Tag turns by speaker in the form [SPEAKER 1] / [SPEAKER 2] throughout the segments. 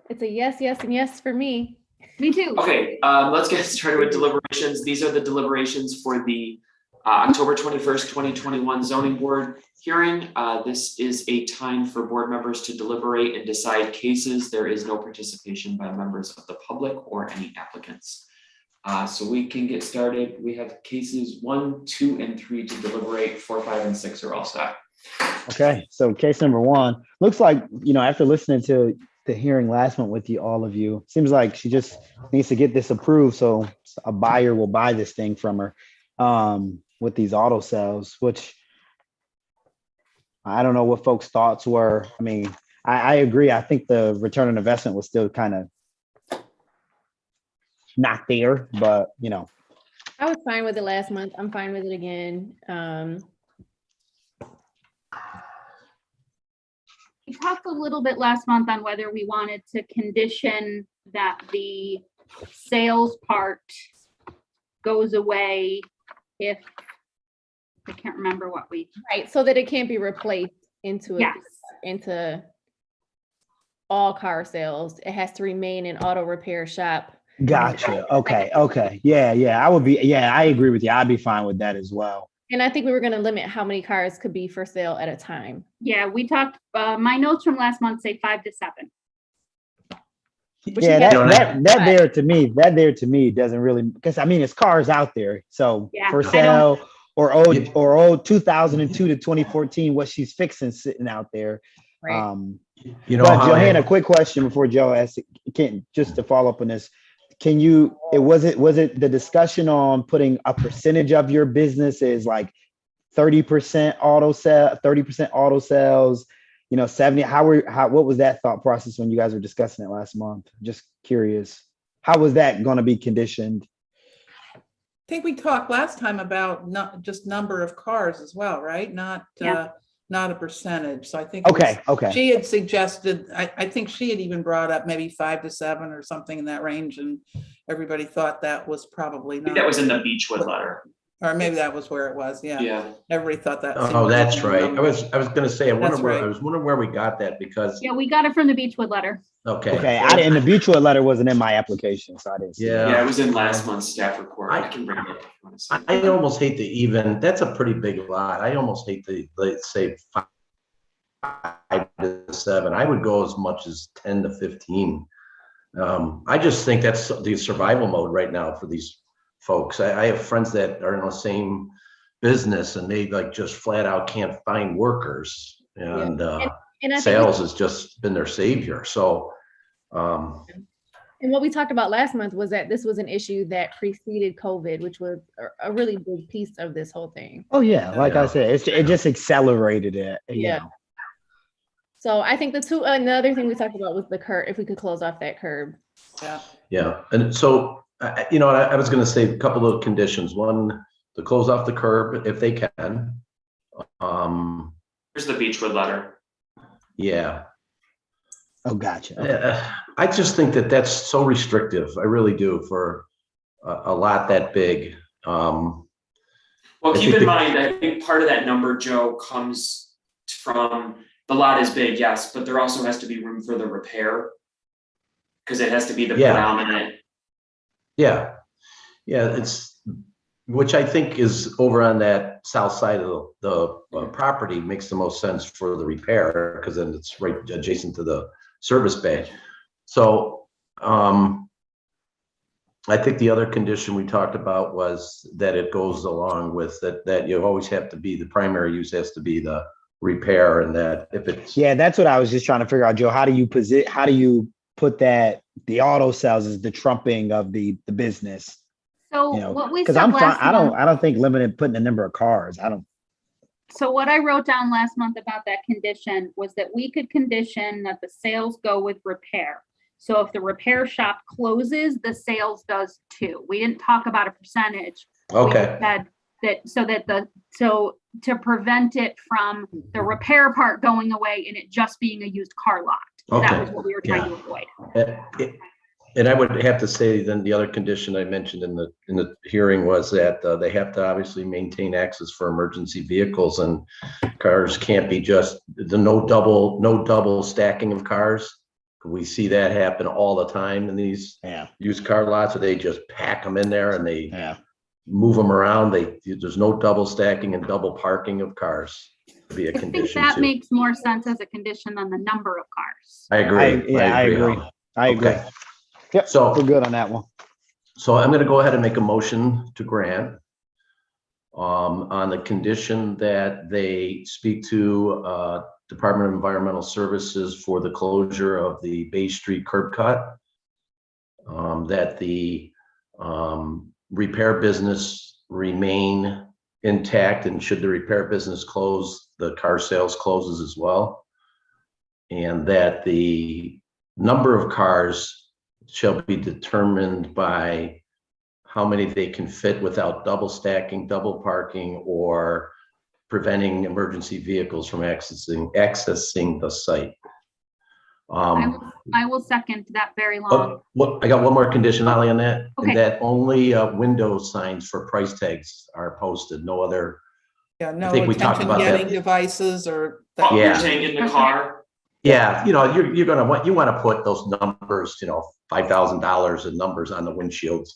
[SPEAKER 1] It's a yes, yes, and yes for me.
[SPEAKER 2] Me too.
[SPEAKER 3] Okay, let's get started with deliberations. These are the deliberations for the October 21st, 2021 zoning board hearing. This is a time for board members to deliberate and decide cases. There is no participation by members of the public or any applicants. So we can get started. We have cases 1, 2, and 3 to deliberate. 4, 5, and 6 are all set.
[SPEAKER 4] Okay, so case number 1 looks like, after listening to the hearing last month with all of you, seems like she just needs to get this approved so a buyer will buy this thing from her with these auto sales, which I don't know what folks' thoughts were. I mean, I agree. I think the return on investment was still kind of not there, but
[SPEAKER 1] I was fine with it last month. I'm fine with it again.
[SPEAKER 2] We talked a little bit last month on whether we wanted to condition that the sales part goes away if, I can't remember what we.
[SPEAKER 1] Right, so that it can't be replaced into
[SPEAKER 2] Yes.
[SPEAKER 1] into all car sales. It has to remain an auto repair shop.
[SPEAKER 4] gotcha. Okay. Yeah. I agree with you. I'd be fine with that as well.
[SPEAKER 1] And I think we were going to limit how many cars could be for sale at a time.
[SPEAKER 2] Yeah, we talked, my notes from last month say 5 to 7.
[SPEAKER 4] Yeah, that there to me doesn't really, because I mean it's cars out there. So
[SPEAKER 2] Yeah,
[SPEAKER 4] for sale or old 2002 to 2014, what she's fixing sitting out there.
[SPEAKER 1] Right.
[SPEAKER 4] But Johanna, quick question before Joe asks, just to follow up on this. Was it the discussion on putting a percentage of your business is like 30% auto sale, 30% auto sales, 70, what was that thought process when you guys were discussing it last month? Just curious. How was that going to be conditioned?
[SPEAKER 5] I think we talked last time about not just number of cars as well, right? Not a percentage. So I think
[SPEAKER 4] okay.
[SPEAKER 5] She had suggested, I think she had even brought up maybe 5 to 7 or something in that range, and everybody thought that was probably not.
[SPEAKER 3] That was in the Beechwood letter.
[SPEAKER 5] Or maybe that was where it was. Yeah. Everybody thought that.
[SPEAKER 6] Oh, that's right. I was going to say, I was wondering where we got that because.
[SPEAKER 2] Yeah, we got it from the Beechwood letter.
[SPEAKER 6] Okay.
[SPEAKER 4] And the Beechwood letter wasn't in my application, so I didn't see it.
[SPEAKER 3] Yeah, it was in last month's staff report. I can bring it up if you want to see.
[SPEAKER 6] I almost hate that's a pretty big lot. I almost hate let's say 5 to 7. I would go as much as 10 to 15. I just think that's the survival mode right now for these folks. I have friends that are in the same business and they just flat out can't find workers, and sales has just been their savior. So,
[SPEAKER 1] and what we talked about last month was that this was an issue that preceded COVID, which was a really big piece of this whole thing.
[SPEAKER 4] Oh yeah, I said, it just accelerated it.
[SPEAKER 1] Yeah. So I think another thing we talked about was the curb, if we could close off that curb.
[SPEAKER 6] Yeah. And so, I was going to say a couple of conditions. One, to close off the curb if they can.
[SPEAKER 3] Here's the Beechwood letter.
[SPEAKER 6] Yeah.
[SPEAKER 4] Oh, gotcha.
[SPEAKER 6] I just think that's so restrictive. I really do for a lot that big.
[SPEAKER 3] Well, keep in mind, I think part of that number, Joe, comes from the lot is big, yes, but there also has to be room for the repair because it has to be the predominant.
[SPEAKER 6] Yeah. It's, which I think is over on that south side of the property makes the most sense for the repair because then it's right adjacent to the service bay. So I think the other condition we talked about was that it goes along with that you always have to be, the primary use has to be the repair, and that if it's.
[SPEAKER 4] Yeah, that's what I was just trying to figure out, Joe. How do you put that the auto sales is the trumping of the business?
[SPEAKER 2] So what we said
[SPEAKER 4] because
[SPEAKER 2] last month,
[SPEAKER 4] I don't think putting the number of cars. I don't.
[SPEAKER 2] So what I wrote down last month about that condition was that we could condition that the sales go with repair. So if the repair shop closes, the sales does too. We didn't talk about a percentage.
[SPEAKER 6] Okay.
[SPEAKER 2] We said that to prevent it from the repair part going away and it just being a used car lot.
[SPEAKER 6] Okay.
[SPEAKER 2] That was what we were trying to avoid.
[SPEAKER 6] And I would have to say then the other condition I mentioned in the hearing was that they have to obviously maintain access for emergency vehicles, and cars can't be just no double stacking of cars. We see that happen all the time in these
[SPEAKER 4] Yeah,
[SPEAKER 6] used car lots, where they just pack them in there and they
[SPEAKER 4] yeah.
[SPEAKER 6] move them around. There's no double stacking and double parking of cars to be a
[SPEAKER 2] I think
[SPEAKER 6] condition
[SPEAKER 2] that
[SPEAKER 6] too.
[SPEAKER 2] makes more sense as a condition than the number of cars.
[SPEAKER 6] I agree.
[SPEAKER 4] I agree.
[SPEAKER 6] Howard.
[SPEAKER 4] I agree.
[SPEAKER 6] Okay.
[SPEAKER 4] Yep,
[SPEAKER 6] So-
[SPEAKER 4] we're good on that one.
[SPEAKER 6] So I'm going to go ahead and make a motion to grant on the condition that they speak to Department of Environmental Services for the closure of the Bay Street curb cut. That the repair business remain intact, and should the repair business close, the car sales closes as well. And that the number of cars shall be determined by how many they can fit without double stacking, double parking, or preventing emergency vehicles from accessing the site.
[SPEAKER 2] I will second that very long.
[SPEAKER 6] I got one more condition, Ollie, on that,
[SPEAKER 2] Okay.
[SPEAKER 6] and that only window signs for price tags are posted, no other.
[SPEAKER 5] Yeah, no
[SPEAKER 6] think we talked
[SPEAKER 5] attention
[SPEAKER 6] about that.
[SPEAKER 5] getting devices or.
[SPEAKER 3] Pop your
[SPEAKER 6] Yeah.
[SPEAKER 3] tank in the car.
[SPEAKER 6] Yeah, you want to put those numbers, $5,000 and numbers on the windshields.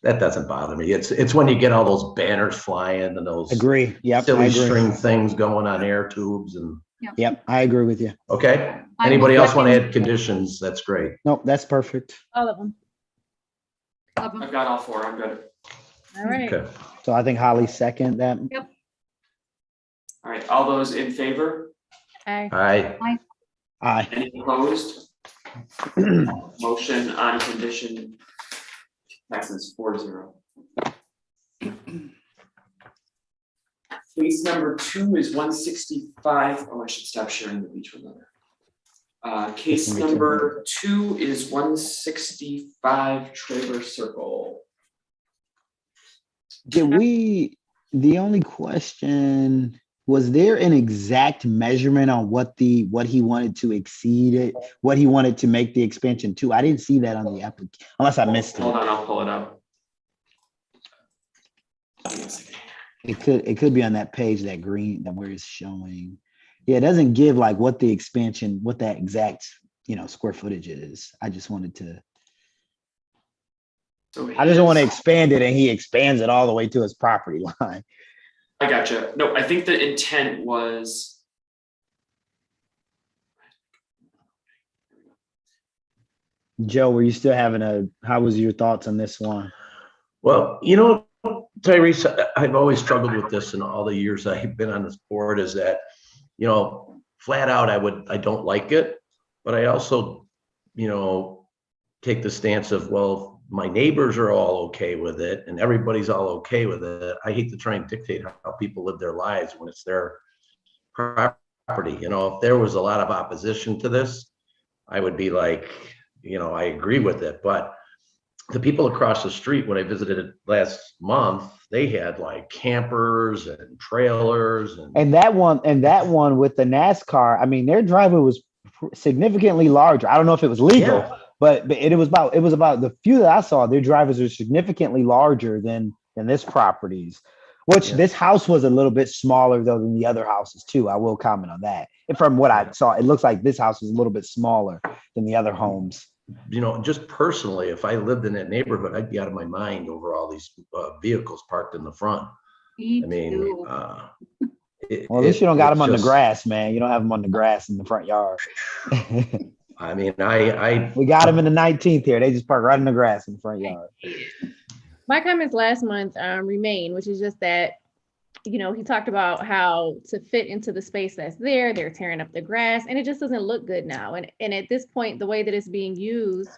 [SPEAKER 6] That doesn't bother me. It's when you get all those banners flying and those
[SPEAKER 4] Agree. Yep, I
[SPEAKER 6] silly
[SPEAKER 4] agree.
[SPEAKER 6] string things going on air tubes and,
[SPEAKER 4] Yep, I agree with you.
[SPEAKER 6] okay?
[SPEAKER 2] I will
[SPEAKER 6] Anybody else want to
[SPEAKER 2] second
[SPEAKER 6] add conditions? That's great.
[SPEAKER 4] Nope, that's perfect.
[SPEAKER 1] All of them.
[SPEAKER 2] of them.
[SPEAKER 3] I've got all four. I'm good.
[SPEAKER 1] All right.
[SPEAKER 6] Okay.
[SPEAKER 4] So I think Holly second that.
[SPEAKER 3] All right, all those in favor?
[SPEAKER 1] Aye.
[SPEAKER 6] Aye.
[SPEAKER 4] Aye.
[SPEAKER 3] Any opposed? Motion on condition passes 4-0. Case number 2 is 165. Oh, I should stop sharing the beach with another. Case
[SPEAKER 4] Me too.
[SPEAKER 3] number 2 is 165 Trailer Circle.
[SPEAKER 4] The only question, was there an exact measurement on what he wanted to exceed it, what he wanted to make the expansion to? I didn't see that on the application, unless I missed
[SPEAKER 3] Hold
[SPEAKER 4] it.
[SPEAKER 3] on, I'll pull it up. Give me a second.
[SPEAKER 4] It could be on that page, that green, that where it's showing. Yeah, it doesn't give like what the expansion, what that exact, square footage is. I just wanted to,
[SPEAKER 3] So
[SPEAKER 4] I just don't want to
[SPEAKER 3] his-
[SPEAKER 4] expand it and he expands it all the way to his property line.
[SPEAKER 3] I gotcha. No, I think the intent was.
[SPEAKER 4] Joe, were you still how was your thoughts on this one?
[SPEAKER 6] Well, Tyrese, I've always struggled with this in all the years I've been on this board, is that, flat out, I don't like it, but I also, take the stance of, well, my neighbors are all okay with it and everybody's all okay with it. I hate to try and dictate how people live their lives when it's their property. If there was a lot of opposition to this, I would be like, I agree with it. But the people across the street, when I visited it last month, they had like campers and trailers
[SPEAKER 4] And that one with the NASCAR, I mean, their driveway was significantly larger. I don't know if it was legal,
[SPEAKER 6] Yeah.
[SPEAKER 4] but it was about the few that I saw, their driveways are significantly larger than this property's, which this house was a little bit smaller though than the other houses too. I will comment on that. And from what I saw, it looks like this house is a little bit smaller than the other homes.
[SPEAKER 6] Just personally, if I lived in that neighborhood, I'd be out of my mind over all these vehicles parked in the front.
[SPEAKER 2] Me
[SPEAKER 6] I mean,
[SPEAKER 2] too.
[SPEAKER 4] Well, at least you don't got them on the grass, man. You don't have them on the grass in the front yard.
[SPEAKER 6] I mean,
[SPEAKER 4] We got them in the 19th here. They just park right in the grass in the front yard.
[SPEAKER 1] My comments last month remain, which is just that, he talked about how to fit into the space that's there, they're tearing up the grass, and it just doesn't look good now. And at this point, the way that it's being used,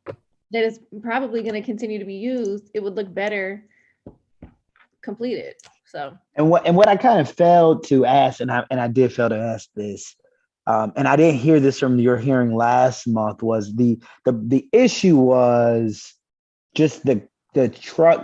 [SPEAKER 1] that is probably going to continue to be used, it would look better completed. So.
[SPEAKER 4] And what I kind of failed to ask, and I did fail to ask this, and I didn't hear this from your hearing last month, was the issue was just the truck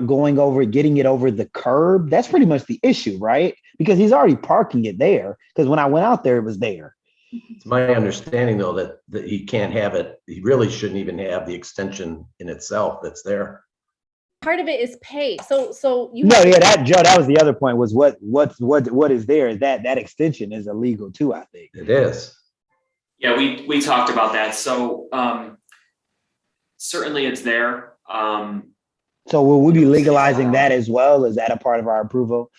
[SPEAKER 4] getting it over the curb. That's pretty much the issue, right? Because he's already parking it there. Because when I went out there, it was there.
[SPEAKER 6] it's my understanding though that he can't have it. He really shouldn't even have the extension in itself that's there.
[SPEAKER 1] Part of it is paid. So you.
[SPEAKER 4] No, yeah, that was the other point, was what is there. That extension is illegal too, I think.
[SPEAKER 6] It is.
[SPEAKER 3] Yeah, we talked about that. So certainly it's there.
[SPEAKER 4] So will we be legalizing that as well? Is that a part of our approval?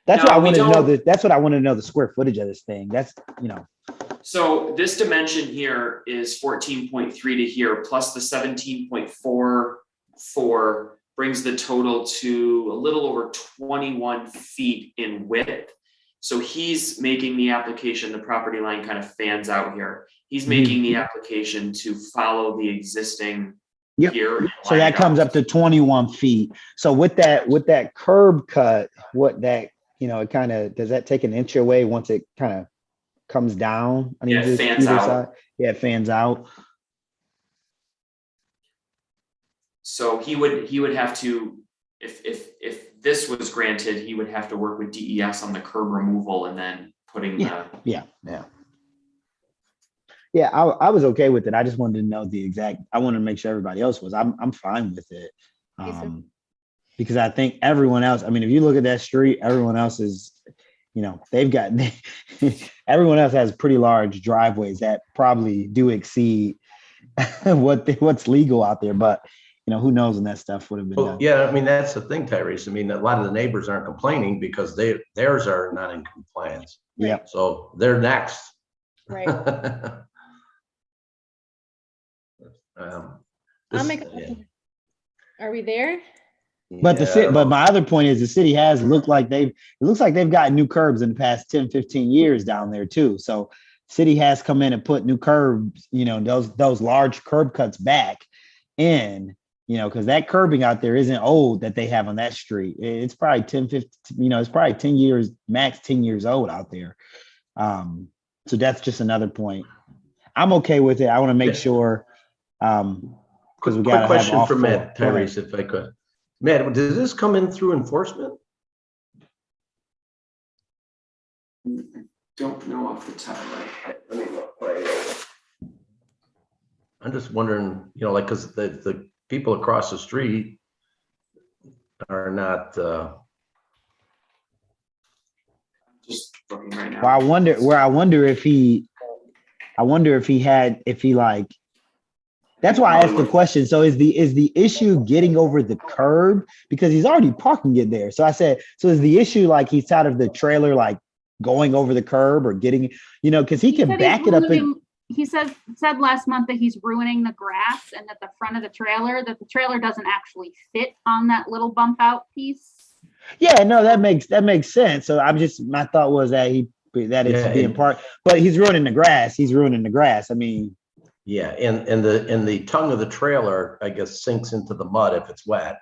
[SPEAKER 4] That's what I
[SPEAKER 3] No, we
[SPEAKER 4] wanted to know.
[SPEAKER 3] don't.
[SPEAKER 4] That's what I wanted to know, the square footage of this thing. That's, you know,
[SPEAKER 3] So this dimension here is 14.3 to here, plus the 17.44 brings the total to a little over 21 feet in width. So he's making the application, the property line kind of fans out here. He's making the application to follow the existing
[SPEAKER 4] Yep.
[SPEAKER 3] here. and
[SPEAKER 4] so
[SPEAKER 3] line
[SPEAKER 4] that
[SPEAKER 3] it
[SPEAKER 4] comes up to 21 feet. So with that curb cut, what that, you know, it kind of, does that take an inch away once it kind of comes down on
[SPEAKER 3] Yeah, it fans
[SPEAKER 4] either
[SPEAKER 3] out.
[SPEAKER 4] side? Yeah, it fans out.
[SPEAKER 3] So he would have to, if this was granted, he would have to work with DES on the curb removal and then putting the.
[SPEAKER 4] Yeah. Yeah, I was okay with it. I just wanted to know the exact, I wanted to make sure everybody else was. I'm fine with it. Because I think everyone else, I mean, if you look at that street, everyone else is, you know, they've got, everyone else has pretty large driveways that probably do exceed what's legal out there. But, you know, who knows when that stuff would have been
[SPEAKER 6] Well,
[SPEAKER 4] done.
[SPEAKER 6] yeah, I mean, that's the thing, Tyrese. I mean, a lot of the neighbors aren't complaining because theirs are not in compliance.
[SPEAKER 4] Yeah.
[SPEAKER 6] So they're next.
[SPEAKER 1] Right.
[SPEAKER 6] This-
[SPEAKER 1] I'll make Are we there?
[SPEAKER 4] But
[SPEAKER 6] yeah, I don't
[SPEAKER 4] but
[SPEAKER 6] know.
[SPEAKER 4] my other point is the city has looked like it looks like they've got new curbs in the past 10, 15 years down there too. So city has come in and put new curbs, you know, those large curb cuts back in, you know, because that curbing out there isn't old that they have on that street. It's probably 10, 15, you know, it's probably 10 years, max 10 years old out there. So that's just another point. I'm okay with it. I want to make sure, because we got
[SPEAKER 6] Quick
[SPEAKER 4] to have
[SPEAKER 6] question
[SPEAKER 4] off
[SPEAKER 6] for
[SPEAKER 4] floor.
[SPEAKER 6] Matt,
[SPEAKER 4] Go ahead.
[SPEAKER 6] Tyrese, if I could. Matt, does this come in through enforcement?
[SPEAKER 3] Don't know off the top of my head. Let me look right here.
[SPEAKER 6] I'm just wondering, you know, like, because the people across the street are not,
[SPEAKER 3] Just looking right now.
[SPEAKER 4] Well, I wonder if he like, that's why I asked the question. So is the issue getting over the curb, because he's already parking it there? So I said, so is the issue like he's out of the trailer, like going over the curb or getting, you know, because he can
[SPEAKER 2] said
[SPEAKER 4] back
[SPEAKER 2] he's
[SPEAKER 4] it up.
[SPEAKER 2] He said last month that he's ruining the grass and that the front of the trailer doesn't actually fit on that little bump out piece.
[SPEAKER 4] Yeah, no, that makes sense. So my thought was that it's being part, but he's ruining the grass. I mean,
[SPEAKER 6] yeah, and the tongue of the trailer, I guess, sinks into the mud if it's wet.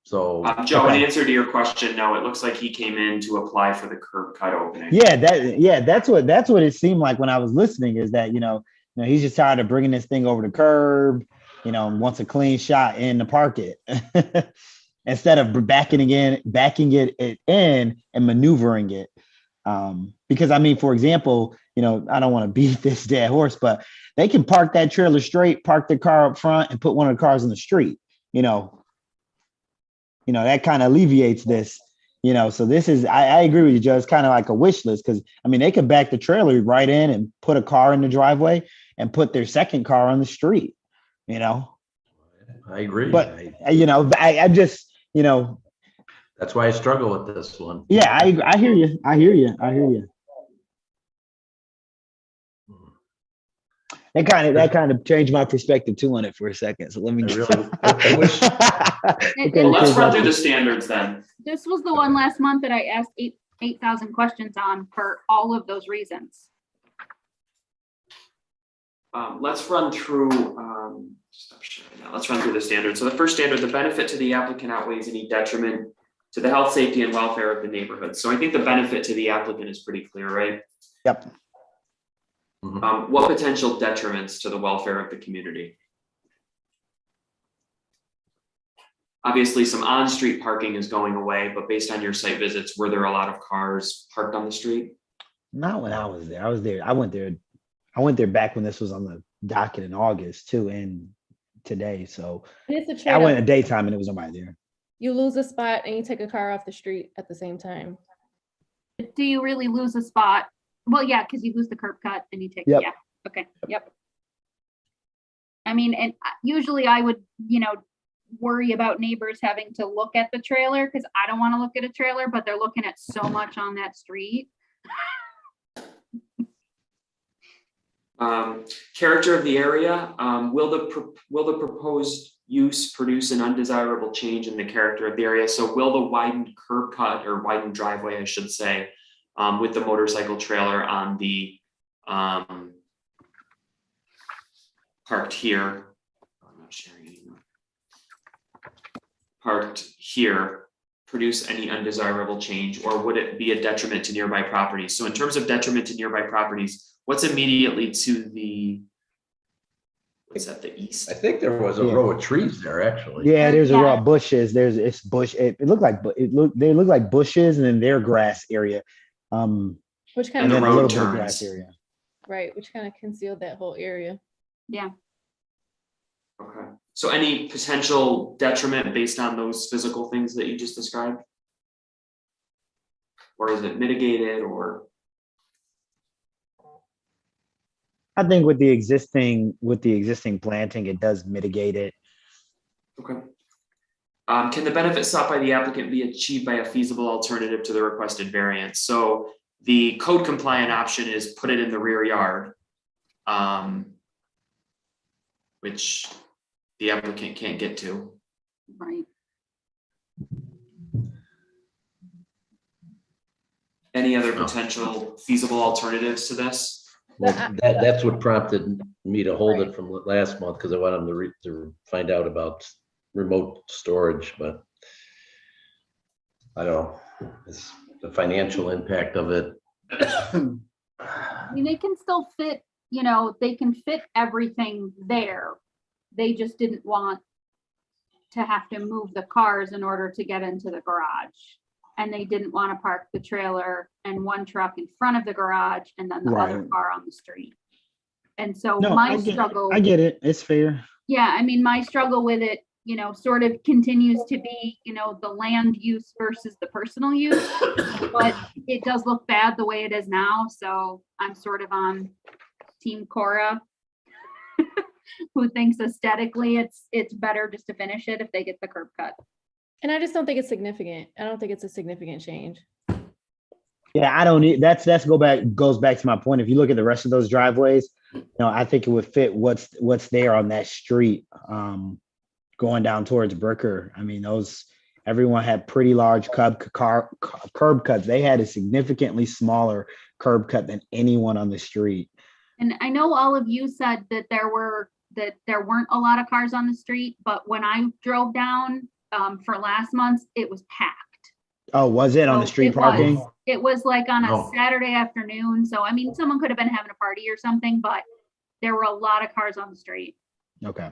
[SPEAKER 6] So
[SPEAKER 3] Joe, in answer to your question, no, it looks like he came in to apply for the curb cut opening.
[SPEAKER 4] that's what it seemed like when I was listening, is that, you know, he's just tired of bringing this thing over the curb, you know, wants a clean shot in to park it instead of backing it in and maneuvering it. Because I mean, for example, you know, I don't want to beat this dead horse, but they can park that trailer straight, park their car up front, and put one of the cars in the street. You know, that kind of alleviates this. You know, so this is, I agree with you, Joe. It's kind of like a wish list, because I mean, they could back the trailer right in and put a car in the driveway and put their second car on the street. You know,
[SPEAKER 6] I agree.
[SPEAKER 4] But you know, I just, you know.
[SPEAKER 6] That's why I struggle with this one.
[SPEAKER 4] Yeah, I hear you. That kind of changed my perspective too on it for a second. So let me.
[SPEAKER 6] I wish.
[SPEAKER 3] Well, let's run through the standards then.
[SPEAKER 2] This was the one last month that I asked 8,000 questions on for all of those reasons.
[SPEAKER 3] Let's run through. Stop sharing now. Let's run through the standards. So the first standard: the benefit to the applicant outweighs any detriment to the health, safety, and welfare of the neighborhood. So I think the benefit to the applicant is pretty clear, right?
[SPEAKER 4] Yep.
[SPEAKER 3] What potential detriments to the welfare of the community? Obviously, some on-street parking is going away, but based on your site visits, were there a lot of cars parked on the street?
[SPEAKER 4] Not when I was there. I went there back when this was on the docket in August too, and today. So I went at daytime and there was nobody there.
[SPEAKER 1] You lose a spot and you take a car off the street at the same time.
[SPEAKER 2] Do you really lose a spot Well, yeah, because you lose the curb cut and you take,
[SPEAKER 4] Yep.
[SPEAKER 2] yeah, okay, yep. I mean, and usually I would, worry about neighbors having to look at the trailer because I don't want to look at a trailer, but they're looking at so much on that street.
[SPEAKER 3] Character of the area, will the proposed use produce an undesirable change in the character of the area? So will the widened curb cut or widened driveway, I should say, with the motorcycle trailer on the parked here, I'm not sharing anymore, parked here, produce any undesirable change, or would it be a detriment to nearby properties? So in terms of detriment to nearby properties, what's immediately to the, what's that, the east?
[SPEAKER 6] I think there was a
[SPEAKER 4] Yeah.
[SPEAKER 6] row of trees there, actually.
[SPEAKER 4] Yeah, there's a row
[SPEAKER 2] Yeah.
[SPEAKER 4] of bushes. It's bush. It looked like they look like bushes, and then their grass area.
[SPEAKER 1] Which
[SPEAKER 3] And
[SPEAKER 1] kind
[SPEAKER 3] the
[SPEAKER 4] then
[SPEAKER 1] of,
[SPEAKER 4] a little
[SPEAKER 3] road
[SPEAKER 4] bit of grass
[SPEAKER 3] turns.
[SPEAKER 4] area.
[SPEAKER 1] right, which kind of concealed that whole area.
[SPEAKER 2] Yeah.
[SPEAKER 3] Okay, so any potential detriment based on those physical things that you just described? Or is it mitigated, or?
[SPEAKER 4] I think with the existing planting, it does mitigate it.
[SPEAKER 3] Okay. Can the benefit sought by the applicant be achieved by a feasible alternative to the requested variance? So the code compliant option is put it in the rear yard. Which the applicant can't get to.
[SPEAKER 2] Right.
[SPEAKER 3] Any other
[SPEAKER 6] No.
[SPEAKER 3] potential feasible alternatives to this?
[SPEAKER 6] Well,
[SPEAKER 1] But
[SPEAKER 6] that's what prompted me to hold
[SPEAKER 1] Right.
[SPEAKER 6] it from last month, because I wanted them to find out about remote storage, but I don't know, it's the financial impact of it.
[SPEAKER 2] I mean, they can still fit, they can fit everything there. They just didn't want to have to move the cars in order to get into the garage. And they didn't want to park the trailer and one truck in front of the garage and then the other
[SPEAKER 4] Right.
[SPEAKER 2] car on the street. And so
[SPEAKER 4] No,
[SPEAKER 2] my
[SPEAKER 4] I get,
[SPEAKER 2] struggle,
[SPEAKER 4] I get it. It's fair.
[SPEAKER 2] yeah, I mean, my struggle with it, sort of continues to be, the land use versus the personal use. But it does look bad the way it is now, so I'm sort of on Team Cora, who thinks aesthetically it's better just to finish it if they get the curb cut.
[SPEAKER 1] And I just don't think it's significant. I don't think it's a significant change.
[SPEAKER 4] Yeah, I don't need goes back to my point. If you look at the rest of those driveways, I think it would fit what's there on that street. Going down towards Brooker. I mean, everyone had pretty large curb cuts. They had a significantly smaller curb cut than anyone on the street.
[SPEAKER 2] And I know all of you said that there weren't a lot of cars on the street, but when I drove down for last month, it was packed.
[SPEAKER 4] Oh, was it on the
[SPEAKER 2] So
[SPEAKER 4] street parking?
[SPEAKER 2] It was like on a
[SPEAKER 6] No.
[SPEAKER 2] Saturday afternoon. So, I mean, someone could have been having a party or something, but there were a lot of cars on the street.
[SPEAKER 4] Okay.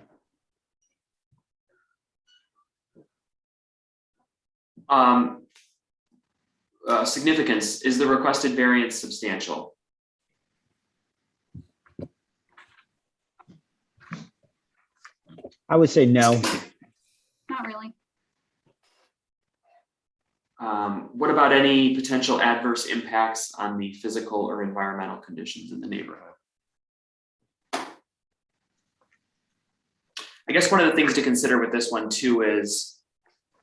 [SPEAKER 3] Significance, is the requested variance substantial?
[SPEAKER 4] I would say no.
[SPEAKER 2] Not really.
[SPEAKER 3] What about any potential adverse impacts on the physical or environmental conditions in the neighborhood? I guess one of the things to consider with this one too is,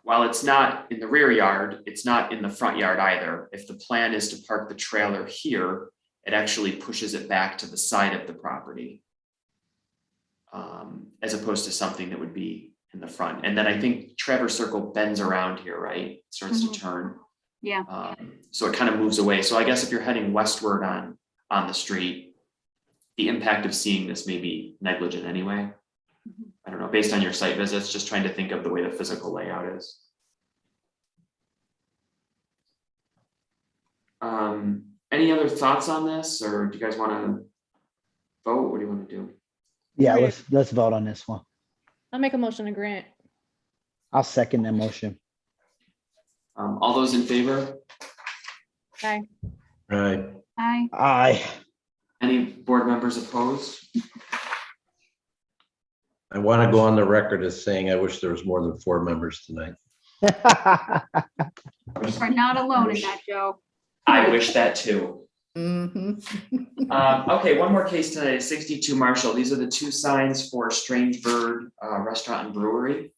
[SPEAKER 3] while it's not in the rear yard, it's not in the front yard either. If the plan is to park the trailer here, it actually pushes it back to the side of the property. As opposed to something that would be in the front. And then I think Traverse Circle bends around here, right? Starts to turn.
[SPEAKER 2] Yeah.
[SPEAKER 3] So it kind of moves away. So I guess if you're heading westward on the street, the impact of seeing this may be negligent anyway. I don't know, based on your site visits, just trying to think of the way the physical layout is. Any other thoughts on this, or do you guys want to vote? What do you want to do?
[SPEAKER 4] Yeah,
[SPEAKER 1] Right.
[SPEAKER 4] let's vote on this one.
[SPEAKER 1] I'll make a motion to grant.
[SPEAKER 4] I'll second that motion.
[SPEAKER 3] All those in favor?
[SPEAKER 1] Aye.
[SPEAKER 6] Right.
[SPEAKER 4] Aye.
[SPEAKER 3] Any board members opposed?
[SPEAKER 6] I want to go on the record as saying I wish there was more than 4 members tonight.
[SPEAKER 2] You're not alone in that, Joe.
[SPEAKER 3] I wish that too.
[SPEAKER 5] Mhm.
[SPEAKER 3] Okay, one more case today, 62 Marshall. These are the two signs for Strange Bird Restaurant and Brewery.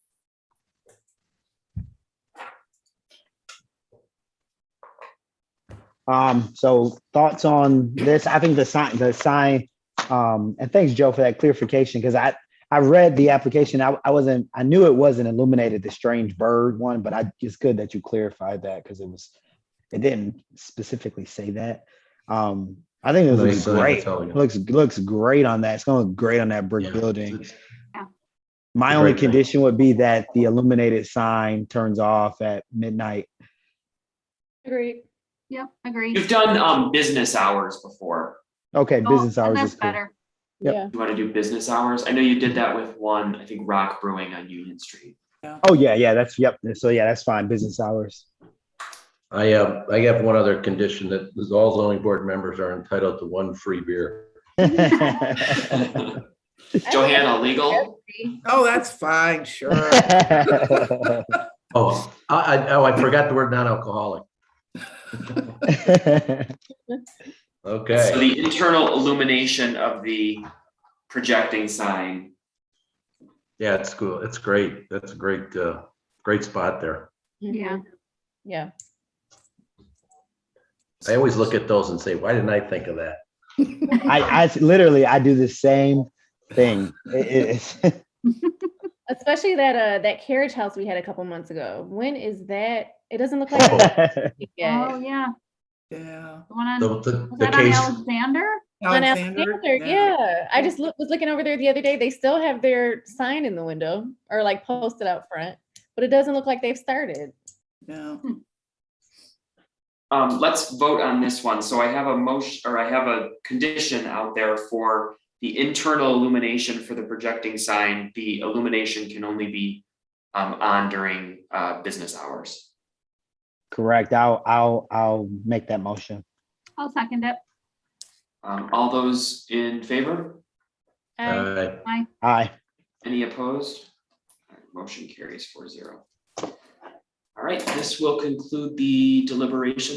[SPEAKER 4] So thoughts on this? I think the sign, and thanks, Joe, for that clarification, because I read the application. I knew it wasn't illuminated, the Strange Bird one, but it's good that you clarified that because it didn't specifically say that. I think it
[SPEAKER 6] Nice
[SPEAKER 4] looks
[SPEAKER 6] sign, I
[SPEAKER 4] great.
[SPEAKER 6] tell you.
[SPEAKER 4] Looks great on that. It's gonna look great on that brick
[SPEAKER 6] Yeah,
[SPEAKER 4] building.
[SPEAKER 6] it's-
[SPEAKER 4] My
[SPEAKER 6] a
[SPEAKER 4] only
[SPEAKER 6] great thing.
[SPEAKER 4] condition would be that the illuminated sign turns off at midnight.
[SPEAKER 1] Agreed.
[SPEAKER 2] Yep, agreed.
[SPEAKER 3] You've done business hours before.
[SPEAKER 4] Okay,
[SPEAKER 2] Oh,
[SPEAKER 4] business
[SPEAKER 2] and
[SPEAKER 4] hours
[SPEAKER 2] that's
[SPEAKER 4] is cool.
[SPEAKER 2] better.
[SPEAKER 4] Yep.
[SPEAKER 1] Yeah.
[SPEAKER 3] You want to do business hours? I know you did that with one, I think Rock Brewing on Union Street.
[SPEAKER 4] Oh yeah, that's yep. So yeah, that's fine. Business hours.
[SPEAKER 6] I have one other condition that is all zoning board members are entitled to one free beer.
[SPEAKER 3] Johanna, legal?
[SPEAKER 5] Oh, that's fine, sure.
[SPEAKER 6] Oh, I forgot the word non-alcoholic.
[SPEAKER 3] So
[SPEAKER 6] Okay,
[SPEAKER 3] the internal illumination of the projecting sign.
[SPEAKER 6] yeah, it's cool. It's great. That's a great spot there.
[SPEAKER 2] Yeah.
[SPEAKER 1] Yeah.
[SPEAKER 6] I always look at those and say, why didn't I think of that?
[SPEAKER 4] I literally I do the same thing. It's
[SPEAKER 1] Especially that carriage house we had a couple months ago. When is that? It doesn't look like
[SPEAKER 6] Oh,
[SPEAKER 1] it yet.
[SPEAKER 2] Oh, yeah.
[SPEAKER 5] Yeah.
[SPEAKER 2] The one on,
[SPEAKER 6] the
[SPEAKER 2] was
[SPEAKER 6] the
[SPEAKER 2] that on
[SPEAKER 6] case,
[SPEAKER 2] Alexander?
[SPEAKER 1] On
[SPEAKER 5] Alexander?
[SPEAKER 1] Alexander, yeah. I just was looking over there the other day. They still have their sign in the window or like posted out front, but it doesn't look like they've started.
[SPEAKER 5] No.
[SPEAKER 3] Let's vote on this one. So I have a motion, or I have a condition out there for the internal illumination for the projecting sign. The illumination can only be on during business hours.
[SPEAKER 4] correct. I'll make that motion.
[SPEAKER 2] I'll second it.
[SPEAKER 3] All those in favor?
[SPEAKER 4] Aye.
[SPEAKER 3] Any opposed? All right, motion carries 4-0. All right, this will conclude the deliberations